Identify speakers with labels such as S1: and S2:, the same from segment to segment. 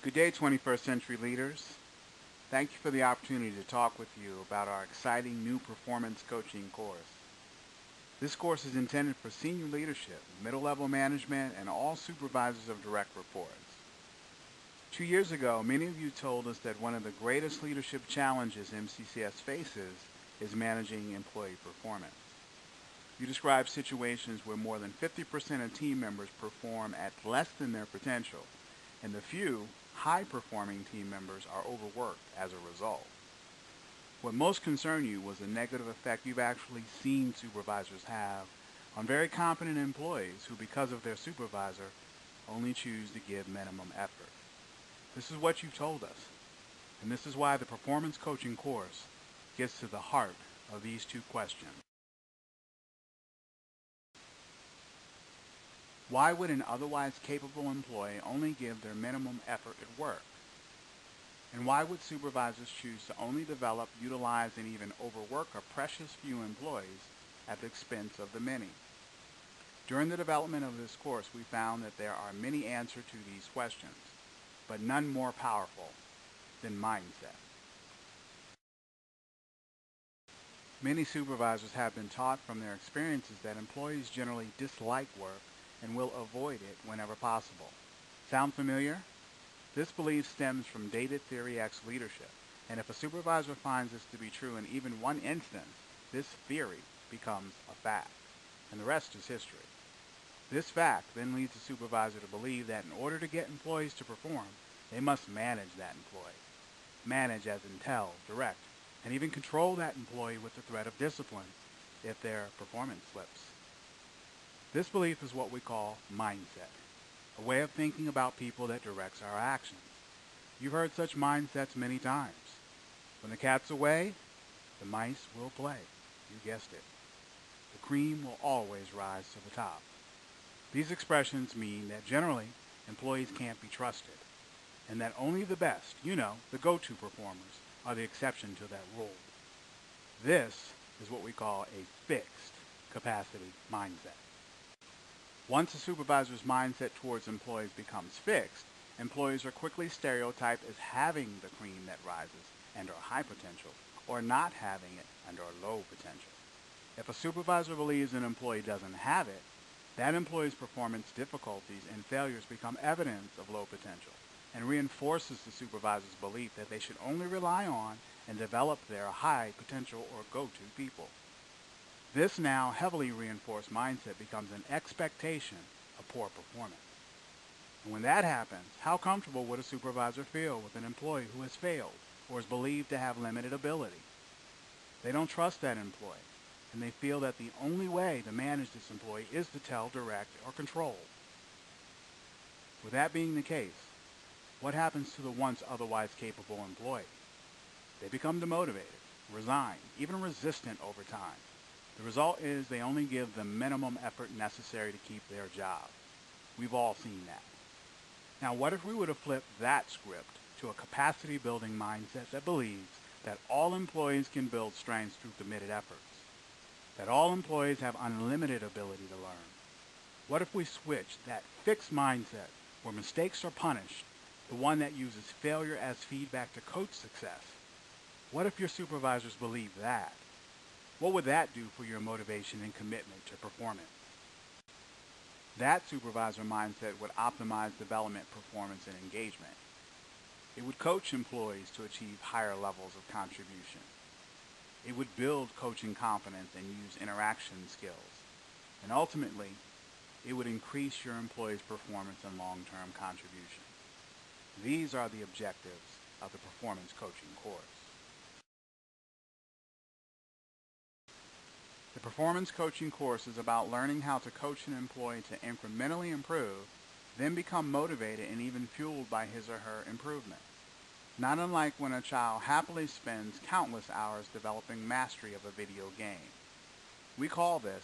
S1: Good day, 21st century leaders. Thank you for the opportunity to talk with you about our exciting new performance coaching course. This course is intended for senior leadership, middle-level management, and all supervisors of direct reports. 2 years ago, many of you told us that one of the greatest leadership challenges MCCS faces is managing employee performance. You described situations where more than 50% of team members perform at less than their potential, and the few high-performing team members are overworked as a result. What most concerned you was the negative effect you've actually seen supervisors have on very competent employees who, because of their supervisor, only choose to give minimum effort. This is what you've told us, and this is why the performance coaching course gets to the heart of these two questions. Why would an otherwise capable employee only give their minimum effort at work? And why would supervisors choose to only develop, utilize, and even overwork a precious few employees at the expense of the many? During the development of this course, we found that there are many answers to these questions, but none more powerful than mindset. Many supervisors have been taught from their experiences that employees generally dislike work and will avoid it whenever possible. Sound familiar? This belief stems from dated Theory X leadership, and if a supervisor finds this to be true in even one instance, this theory becomes a fact, and the rest is history. This fact then leads the supervisor to believe that in order to get employees to perform, they must manage that employee. Manage as in tell, direct, and even control that employee with the threat of discipline if their performance slips. This belief is what we call mindset, a way of thinking about people that directs our actions. You've heard such mindsets many times. When the cat's away, the mice will play. You guessed it. The cream will always rise to the top. These expressions mean that generally employees can't be trusted, and that only the best, the go-to performers, are the exception to that rule. This is what we call a fixed capacity mindset. Once a supervisor's mindset towards employees becomes fixed, employees are quickly stereotyped as having the cream that rises and are high potential, or not having it and are low potential. If a supervisor believes an employee doesn't have it, that employee's performance difficulties and failures become evidence of low potential and reinforces the supervisor's belief that they should only rely on and develop their high potential or go-to people. This now heavily reinforced mindset becomes an expectation of poor performance. And when that happens, how comfortable would a supervisor feel with an employee who has failed or is believed to have limited ability? They don't trust that employee, and they feel that the only way to manage this employee is to tell, direct, or control. With that being the case, what happens to the once otherwise capable employee? They become demotivated, resign, even resistant over time. The result is they only give the minimum effort necessary to keep their job. We've all seen that. Now, what if we were to flip that script to a capacity-building mindset that believes that all employees can build strengths through committed efforts, that all employees have unlimited ability to learn? What if we switch that fixed mindset where mistakes are punished, the one that uses failure as feedback to coach success? What if your supervisors believe that? What would that do for your motivation and commitment to performance? That supervisor mindset would optimize development, performance, and engagement. It would coach employees to achieve higher levels of contribution. It would build coaching confidence and use interaction skills. And ultimately, it would increase your employees' performance and long-term contribution. These are the objectives of the performance coaching course. The performance coaching course is about learning how to coach an employee to incrementally improve, then become motivated and even fueled by his or her improvement. Not unlike when a child happily spends countless hours developing mastery of a video game. We call this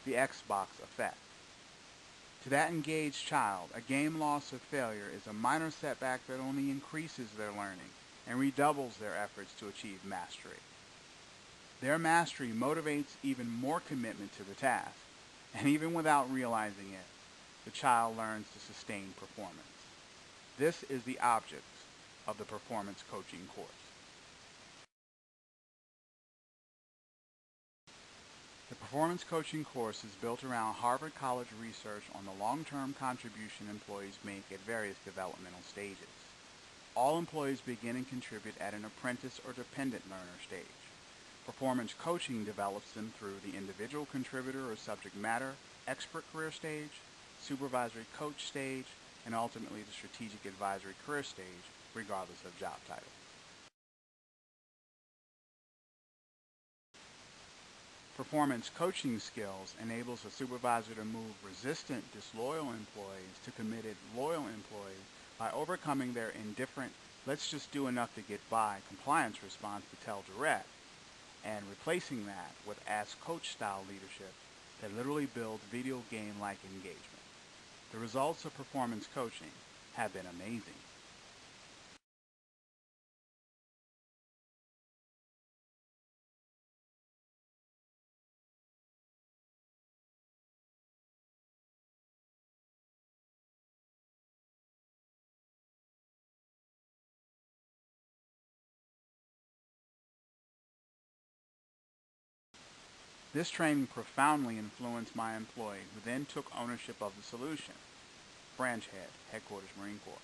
S1: the Xbox effect. To that engaged child, a game loss or failure is a minor setback that only increases their learning and redoubles their efforts to achieve mastery. Their mastery motivates even more commitment to the task, and even without realizing it, the child learns to sustain performance. This is the object of the performance coaching course. The performance coaching course is built around Harvard College research on the long-term contribution employees make at various developmental stages. All employees begin and contribute at an apprentice or dependent learner stage. Performance coaching develops them through the individual contributor or subject matter expert career stage, supervisory coach stage, and ultimately the strategic advisory career stage, regardless of job title. Performance coaching skills enables a supervisor to move resistant, disloyal employees to committed, loyal employees by overcoming their indifferent, let's just do enough to get by compliance response to tell direct, and replacing that with ask coach style leadership that literally builds video game-like engagement. The results of performance coaching have been amazing. This training profoundly influenced my employee, who then took ownership of the solution. Branch Head, Headquarters Marine Corps.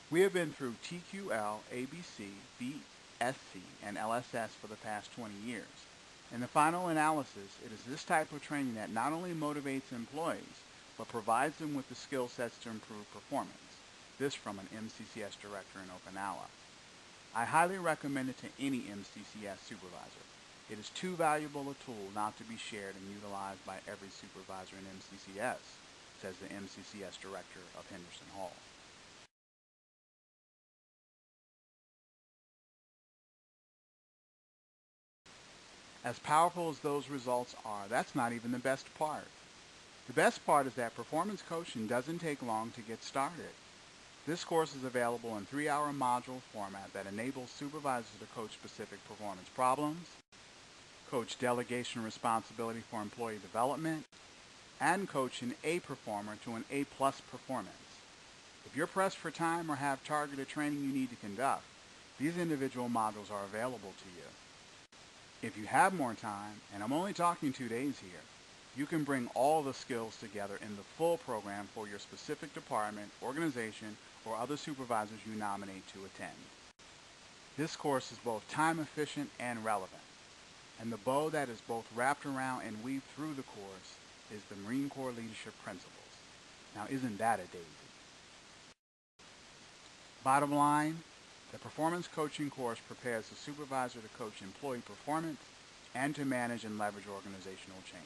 S1: We have been through TQL, ABC, BSC, and LSS for the past 20 years. In the final analysis, it is this type of training that not only motivates employees, but provides them with the skill sets to improve performance. This from an MCCS director in Okinawa. I highly recommend it to any MCCS supervisor. It is too valuable a tool not to be shared and utilized by every supervisor in MCCS, says the MCCS director of Henderson Hall. As powerful as those results are, that's not even the best part. The best part is that performance coaching doesn't take long to get started. This course is available in 3-hour module format that enables supervisors to coach specific performance problems, coach delegation responsibility for employee development, and coach an A performer to an A+ performance. If you're pressed for time or have targeted training you need to conduct, these individual modules are available to you. If you have more time, and I'm only talking 2 days here, you can bring all the skills together in the full program for your specific department, organization, or other supervisors you nominate to attend. This course is both time efficient and relevant, and the bow that is both wrapped around and weaved through the course is the Marine Corps Leadership Principles. Now, isn't that a daisy? Bottom line, the performance coaching course prepares the supervisor to coach employee performance and to manage and leverage organizational change.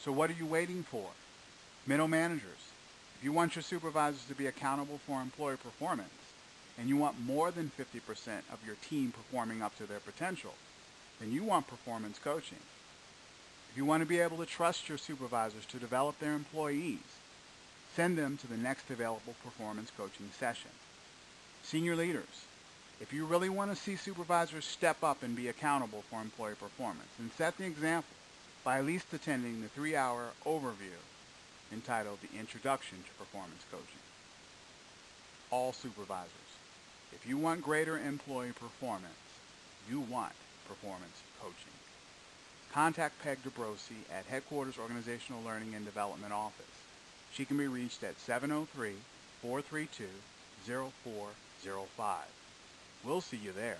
S1: So what are you waiting for? Middle managers, if you want your supervisors to be accountable for employee performance, and you want more than 50% of your team performing up to their potential, then you want performance coaching. If you want to be able to trust your supervisors to develop their employees, send them to the next available performance coaching session. Senior leaders, if you really want to see supervisors step up and be accountable for employee performance, then set the example by at least attending the 3-hour overview entitled The Introduction to Performance Coaching. All supervisors, if you want greater employee performance, you want performance coaching. Contact Peg DeBrosi at Headquarters Organizational Learning and Development Office. She can be reached at 703-432-0405. We'll see you there.